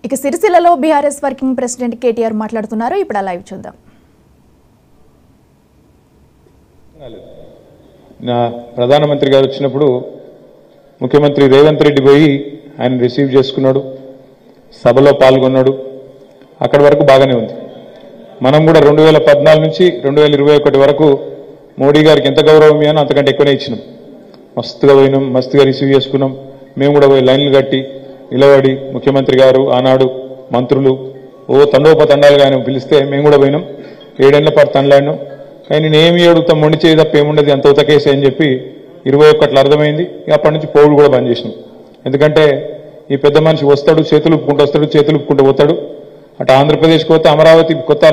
ఇక సిరిసిల్లలో BRS working president KTR మాట్లాడుతున్నారు. ఇప్పుడు ఆ లైవ్ చూద్దాం. నా ప్రధానమంత్రి గారు వచ్చినప్పుడు ముఖ్యమంత్రి రేవంత్ రెడ్డి పోయి ఆయన రిసీవ్ చేసుకున్నాడు, సభలో పాల్గొన్నాడు. అక్కడి వరకు బాగానే ఉంది. మనం కూడా 2014 నుంచి 2021 వరకు మోడీ గారికి ఎంత గౌరవం ఇవ్వానో అంతకంటే ఎక్కువనే ఇచ్చినాం. మస్తుగా పోయినాం, మస్తుగా రిసీవ్ చేసుకున్నాం. మేము కూడా పోయి లైన్లు కట్టి నిలబడి ముఖ్యమంత్రి గారు ఆనాడు మంత్రులు తండోపతండాలుగా ఆయన పిలిస్తే మేము కూడా పోయినాం. 7 ఏళ్ల పాటు తండ్లాడినాం. కానీ నేనేమి అడుగుతాం, మొండి చేయి తప్ప ఏముండదు, అంత ఉతకేసే అని చెప్పి 21 అర్థమైంది. అప్పటి నుంచి పోవుడు కూడా బంద్ చేసినాం. ఎందుకంటే ఈ పెద్ద మనిషి వస్తాడు, చేతులు ఉప్పుకుంటూ వస్తాడు, చేతులు ఉప్పుకుంటూ పోతాడు. అటు ఆంధ్రప్రదేశ్కి పోతే అమరావతి కొత్త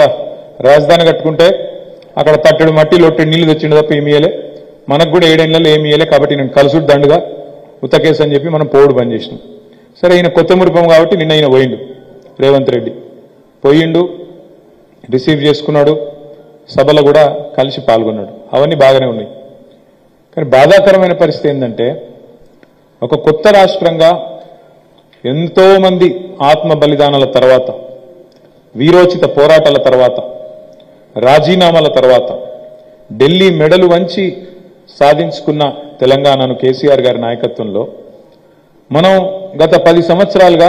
రాజధాని కట్టుకుంటే అక్కడ తట్టడు మట్టి లొట్టెడు నీళ్లు తెచ్చిండు తప్ప ఏమి ఇయ్యలే. మనకు కూడా 7 ఏళ్లలో ఏమి ఇయ్యలే. కాబట్టి నేను కలుసుడు దండుగా ఉతకేసి అని చెప్పి మనం పోవుడు బంద్ చేసినాం. సరే, ఈయన కొత్త మురిపం కాబట్టి నిన్న ఈయన పోయిండు, రేవంత్ రెడ్డి పోయిండు, రిసీవ్ చేసుకున్నాడు, సభలో కూడా కలిసి పాల్గొన్నాడు. అవన్నీ బాగానే ఉన్నాయి. కానీ బాధాకరమైన పరిస్థితి ఏంటంటే ఒక కొత్త రాష్ట్రంగా ఎంతో మంది ఆత్మ బలిదానాల తర్వాత, వీరోచిత పోరాటాల తర్వాత, రాజీనామాల తర్వాత ఢిల్లీ మెడలు వంచి సాధించుకున్న తెలంగాణను కేసీఆర్ గారి నాయకత్వంలో మనం గత 10 సంవత్సరాలుగా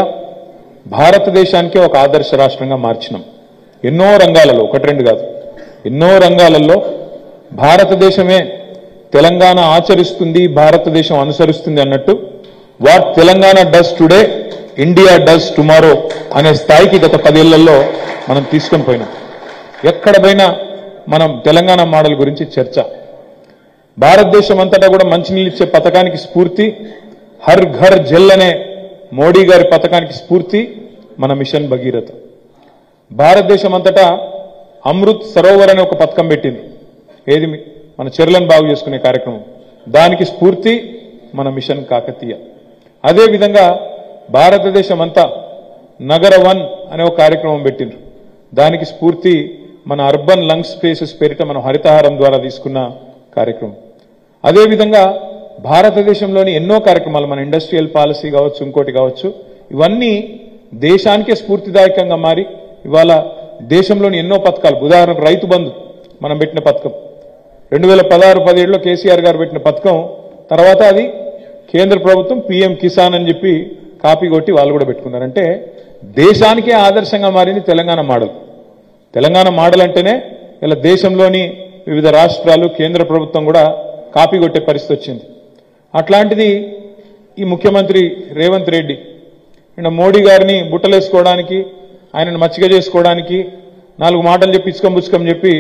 భారతదేశానికి ఒక ఆదర్శ రాష్ట్రంగా మార్చినాం. ఎన్నో రంగాలలో, 1-2 కాదు, ఎన్నో రంగాలలో భారతదేశమే తెలంగాణ ఆచరిస్తుంది, భారతదేశం అనుసరిస్తుంది అన్నట్టు what Telangana does today India does tomorrow అనే స్థాయికి గత 10 ఏళ్లలో మనం తీసుకొని పోయినాం. ఎక్కడ పోయినా మనం తెలంగాణ మోడల్ గురించి చర్చ. భారతదేశం అంతటా కూడా మంచినీళ్ళు ఇచ్చే పథకానికి స్ఫూర్తి హర్ ఘర్ జల్ అనే మోడీ గారి పథకానికి స్ఫూర్తి మన మిషన్ భగీరథ. భారతదేశం అంతటా అమృత్ సరోవర్ అనే ఒక పథకం పెట్టింది. ఏది? మన చెరువులను బాగు చేసుకునే కార్యక్రమం. దానికి స్ఫూర్తి మన మిషన్ కాకతీయ. అదేవిధంగా భారతదేశం అంతా నగర 1 అనే ఒక కార్యక్రమం పెట్టిండ్రు. దానికి స్ఫూర్తి మన అర్బన్ లంగ్ స్పేసెస్ పేరిట మనం హరితహారం ద్వారా తీసుకున్న కార్యక్రమం. అదేవిధంగా భారతదేశంలోని ఎన్నో కార్యక్రమాలు, మన ఇండస్ట్రియల్ పాలసీ కావచ్చు, ఇంకోటి కావచ్చు, ఇవన్నీ దేశానికే స్ఫూర్తిదాయకంగా మారి ఇవాళ దేశంలోని ఎన్నో పథకాలు, ఉదాహరణకు రైతు బంధు మనం పెట్టిన పథకం 2016-17లో కేసీఆర్ గారు పెట్టిన పథకం, తర్వాత అది కేంద్ర ప్రభుత్వం PM కిసాన్ అని చెప్పి కాపీ కొట్టి వాళ్ళు కూడా పెట్టుకున్నారంటే దేశానికే ఆదర్శంగా మారింది తెలంగాణ మోడల్. తెలంగాణ మోడల్ అంటేనే ఇలా దేశంలోని వివిధ రాష్ట్రాలు, కేంద్ర ప్రభుత్వం కూడా కాపీ కొట్టే పరిస్థితి వచ్చింది. అట్లాంటిది ఈ ముఖ్యమంత్రి రేవంత్ రెడ్డి మోడీ గారిని బుట్టలేసుకోవడానికి, ఆయనను మచ్చిక చేసుకోవడానికి 4 మాటలు చెప్పి ఇచ్చుకం పుచ్చుకం చెప్పి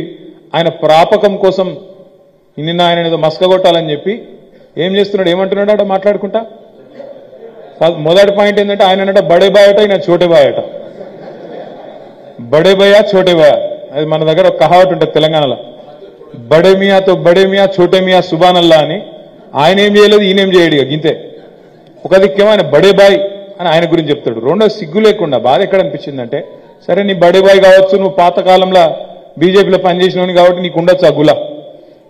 ఆయన ప్రాపకం కోసం నిన్న ఆయన ఏదో మస్కగొట్టాలని చెప్పి ఏం చేస్తున్నాడు, ఏమంటున్నాడు మాట్లాడుకుంటా. మొదటి పాయింట్ ఏంటంటే ఆయన బడే బాయట, ఈయన చోటే బాయట. బడే భయ చోటే భయ, అది మన దగ్గర ఒక కహావట్ ఉంటుంది తెలంగాణలో. బడే మియాతో బడే మియా, చోటే మియా సుబానల్లా అని. ఆయన ఏం చేయలేదు, ఈయనేం చేయడు. గింతే ఒక దిక్కేమో ఆయన బడే బాయ్ అని ఆయన గురించి చెప్తాడు. రెండో సిగ్గు లేకుండా బాధ ఎక్కడ అనిపించిందంటే, సరే నీ బడే బాయ్ కావచ్చు, నువ్వు పాతకాలంలో బీజేపీలో పనిచేసినవని కాబట్టి నీకు ఉండొచ్చు ఆ గుల.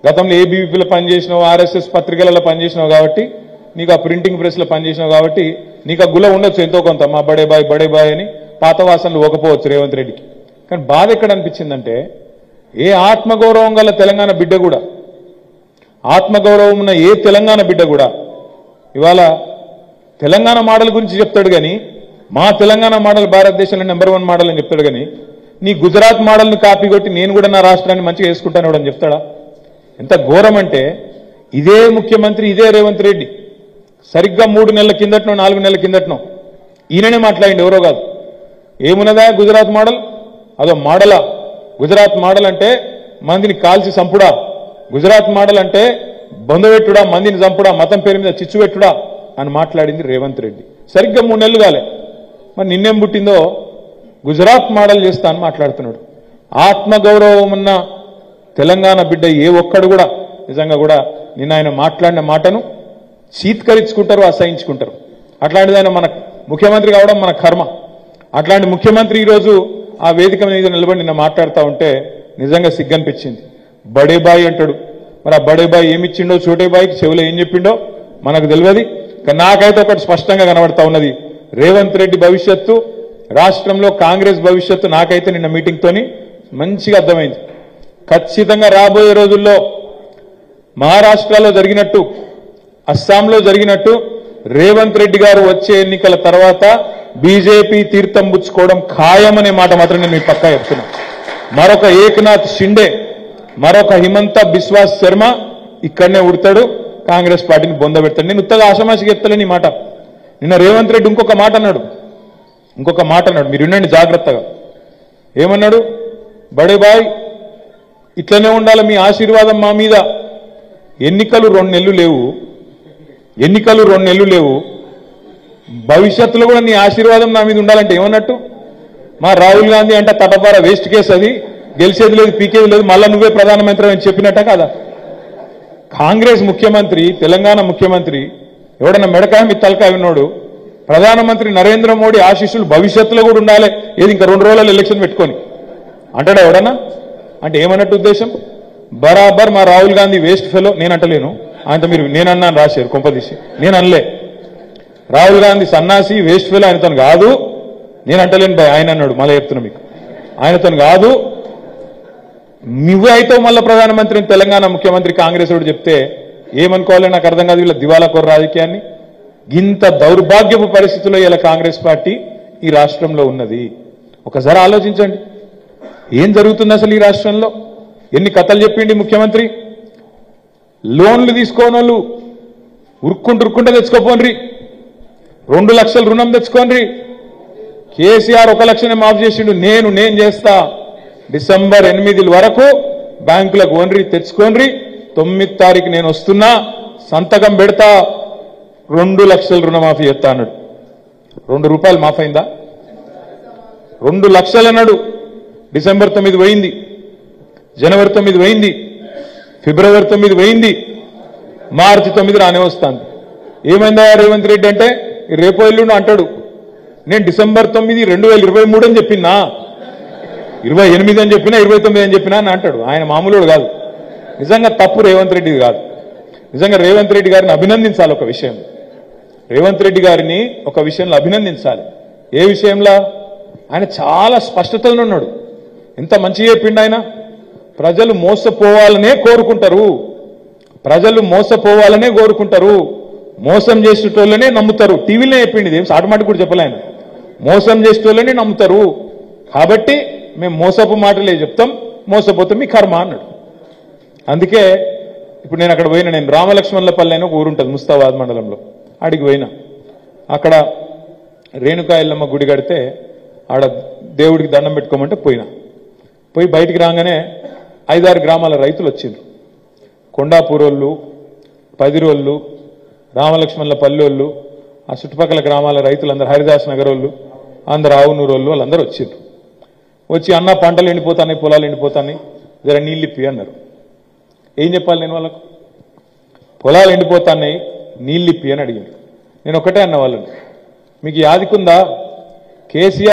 గతంలో ఏబీవీపీలో పనిచేసినావు, RSS పత్రికలలో పనిచేసినావు కాబట్టి, నీకు ఆ ప్రింటింగ్ ప్రెస్లో పనిచేసినావు కాబట్టి నీకు ఆ గుల ఉండొచ్చు ఎంతో కొంత. మా బడే బాయ్ అని పాత వాసనలు ఒకపోవచ్చు రేవంత్ రెడ్డికి. కానీ బాధ ఎక్కడ అనిపించిందంటే, ఏ ఆత్మగౌరవం గల తెలంగాణ బిడ్డ కూడా, ఆత్మగౌరవం ఉన్న ఏ తెలంగాణ బిడ్డ కూడా ఇవాళ తెలంగాణ మోడల్ గురించి చెప్తాడు కానీ, మా తెలంగాణ మోడల్ భారతదేశంలో నెంబర్ 1 మోడల్ అని చెప్తాడు కానీ, నీ గుజరాత్ మోడల్ని కాపీ కొట్టి నేను కూడా నా రాష్ట్రాన్ని మంచిగా వేసుకుంటాను అని చెప్తాడా? ఎంత ఘోరం అంటే, ఇదే ముఖ్యమంత్రి, ఇదే రేవంత్ రెడ్డి సరిగ్గా 3 నెలల కిందటనో 4 నెలల కిందటనో ఈయననే మాట్లాడింది, ఎవరో కాదు. ఏమున్నదా గుజరాత్ మోడల్? అదో మోడలా? గుజరాత్ మోడల్ అంటే మందిని కాల్చి చంపుడా? గుజరాత్ మోడల్ అంటే బొందబెట్టుడా, మందిని చంపుడా, మతం పేరు మీద చిచ్చు పెట్టుడా అని మాట్లాడింది రేవంత్ రెడ్డి. సరిగ్గా 3 నెలలు కాలే, మరి నిన్నేం పుట్టిందో గుజరాత్ మోడల్ చేస్తా అని మాట్లాడుతున్నాడు. ఆత్మగౌరవం ఉన్న తెలంగాణ బిడ్డ ఏ ఒక్కడు కూడా నిజంగా కూడా నిన్న ఆయన మాట్లాడిన మాటను చీత్కరించుకుంటారు, అసహించుకుంటారు. అట్లాంటిది ఆయన మన ముఖ్యమంత్రి కావడం మన కర్మ. అట్లాంటి ముఖ్యమంత్రి ఈరోజు ఆ వేదిక మీద నిలబడి నిన్న మాట్లాడుతూ ఉంటే నిజంగా సిగ్గనిపించింది. బడే బాయ్ అంటాడు. మరి ఆ బడే బాయ్ ఏమిచ్చిండో చోటే బాయ్కి చెవులో ఏం చెప్పిండో మనకు తెలియదు. నాకైతే ఒకటి స్పష్టంగా కనబడతా ఉన్నది, రేవంత్ రెడ్డి భవిష్యత్తు రాష్ట్రంలో కాంగ్రెస్ భవిష్యత్తు నాకైతే నిన్న మీటింగ్తోని మంచిగా అర్థమైంది. ఖచ్చితంగా రాబోయే రోజుల్లో మహారాష్ట్రలో జరిగినట్టు, అస్సాంలో జరిగినట్టు రేవంత్ రెడ్డి గారు వచ్చే ఎన్నికల తర్వాత బీజేపీ తీర్థం పుచ్చుకోవడం ఖాయమనే మాట మాత్రం నేను మీ పక్కా చెప్తున్నా. మరొక ఏకనాథ్ షిండే, మరొక హిమంత బిశ్వాస్ శర్మ ఇక్కడనే ఉడతాడు, కాంగ్రెస్ పార్టీని బొందబెడతాడు. నేను ఉత్తగా ఆషామాషిగా చెప్తలేని మాట. నిన్న రేవంత్ రెడ్డి ఇంకొక మాట అన్నాడు, మీరు వినండి జాగ్రత్తగా. ఏమన్నాడు? బడే బాయ్ ఇట్లనే ఉండాలి, మీ ఆశీర్వాదం మా మీద. ఎన్నికలు 2 నెలలు లేవు, భవిష్యత్తులో కూడా నీ ఆశీర్వాదం నా మీద ఉండాలంటే ఏమన్నట్టు? మా రాహుల్ గాంధీ అంటే తటపార వేస్ట్ కేసు, అది గెలిచేది లేదు, పీకేది లేదు, మళ్ళా నువ్వే ప్రధానమంత్రి అని చెప్పినట్ట కదా. కాంగ్రెస్ ముఖ్యమంత్రి, తెలంగాణ ముఖ్యమంత్రి ఎవడన్నా మెడకాయ మీ తలకాయ ఉన్నాడు, ప్రధానమంత్రి నరేంద్ర మోడీ ఆశీస్సులు భవిష్యత్తులో కూడా ఉండాలి, ఏది ఇంకా 2 రోజులలో ఎలక్షన్ పెట్టుకొని అంటాడా ఎవడన్నా? అంటే ఏమన్నట్టు ఉద్దేశం? బరాబర్ మా రాహుల్ గాంధీ వేస్ట్ ఫెలో. నేను అంటలేను, ఆయనతో మీరు నేనన్నాను రాశారు కొంపదీసి, నేను అనలే. రాహుల్ గాంధీ సన్నాసి వేస్ట్ ఫెలో, ఆయనతో కాదు. నేను అంటలేను భయ్, ఆయన అన్నాడు, మళ్ళీ చెప్తున్నా మీకు, ఆయనతో కాదు. నువ్వే అయితే మళ్ళీ ప్రధానమంత్రిని తెలంగాణ ముఖ్యమంత్రి కాంగ్రెస్ వాడు చెప్తే ఏమనుకోవాలి నాకు అర్థం కాదు. వీళ్ళ దివాలా కోర రాజకీయాన్ని, ఇంత దౌర్భాగ్యపు పరిస్థితుల్లో ఇలా కాంగ్రెస్ పార్టీ ఈ రాష్ట్రంలో ఉన్నది. ఒకసారి ఆలోచించండి, ఏం జరుగుతుంది అసలు ఈ రాష్ట్రంలో? ఎన్ని కథలు చెప్పిండి ముఖ్యమంత్రి. లోన్లు తీసుకోని వాళ్ళు ఉరుక్కుంటే తెచ్చుకోపోండ్రి, 2 లక్షల రుణం తెచ్చుకోండి. కేసీఆర్ 1 లక్షనే మాఫ్ చేసిండు. నేను చేస్తా, డిసెంబర్ 8 వరకు బ్యాంకులకు ఓన్రి తెచ్చుకోండి. 9 తారీఖు నేను వస్తున్నా, సంతకం పెడతా, 2 లక్షల రుణమాఫీ చేస్తా అన్నాడు. 2 రూపాయలు మాఫ్ అయిందా? 2 లక్షలు అన్నాడు. డిసెంబర్ 9 పోయింది, జనవరి 9 పోయింది, ఫిబ్రవరి 9 పోయింది, మార్చి 9 రానే వస్తాను. ఏమైందా రేవంత్ రెడ్డి అంటే రేపో ఎల్లుండి అంటాడు, నేను డిసెంబర్ 9 2023 అని చెప్పినా, 28 అని చెప్పినా, 29 అని చెప్పినా అని అంటాడు. ఆయన మామూలుడు కాదు. నిజంగా తప్పు రేవంత్ రెడ్డిది కాదు. నిజంగా రేవంత్ రెడ్డి గారిని అభినందించాలి. ఒక విషయం రేవంత్ రెడ్డి గారిని ఒక విషయంలో అభినందించాలి. ఏ విషయంలో? ఆయన చాలా స్పష్టతలో ఉన్నాడు. ఎంత మంచిగా చెప్పిండు ఆయన. ప్రజలు మోసపోవాలనే కోరుకుంటారు, మోసం చేసేటోళ్ళనే నమ్ముతారు. టీవీలో చెప్పిండి, ఇదేం సాటుమాట కూడా చెప్పలే ఆయన. మోసం చేసేటోళ్ళనే నమ్ముతారు, కాబట్టి మేము మోసపు మాటలే చెప్తాం, మోసపోతాం మీ కర్మ అన్నాడు. అందుకే ఇప్పుడు నేను అక్కడ పోయినా, నేను రామలక్ష్మణులపల్లి అని ఒక ఊరుంటుంది ముస్తాబాద్ మండలంలో, ఆడికి పోయినా. అక్కడ రేణుకా ఎల్లమ్మ గుడి కడితే ఆడ దేవుడికి దండం పెట్టుకోమంటే పోయి బయటికి రాగానే 5-6 గ్రామాల రైతులు వచ్చిండ్రు. కొండాపూరోళ్ళు, పదిరోళ్ళు, రామలక్ష్మణుల పల్లెళ్ళు, ఆ చుట్టుపక్కల గ్రామాల రైతులందరూ, హరిదాస్ నగర్ వాళ్ళు, అందరు ఆవునూరోళ్ళు, వాళ్ళందరూ వచ్చిండ్రు. వచ్చి అన్న పంటలు ఎండిపోతాయి, పొలాలు ఎండిపోతాయి, జర నీళ్ళు ఇప్పి అన్నారు. ఏం చెప్పాలి నేను వాళ్ళకు? పొలాలు ఎండిపోతాయి, నీళ్ళు ఇప్పి అని అడిగారు. నేను ఒకటే అన్న వాళ్ళని, మీకు యాదికుందా కేసీఆర్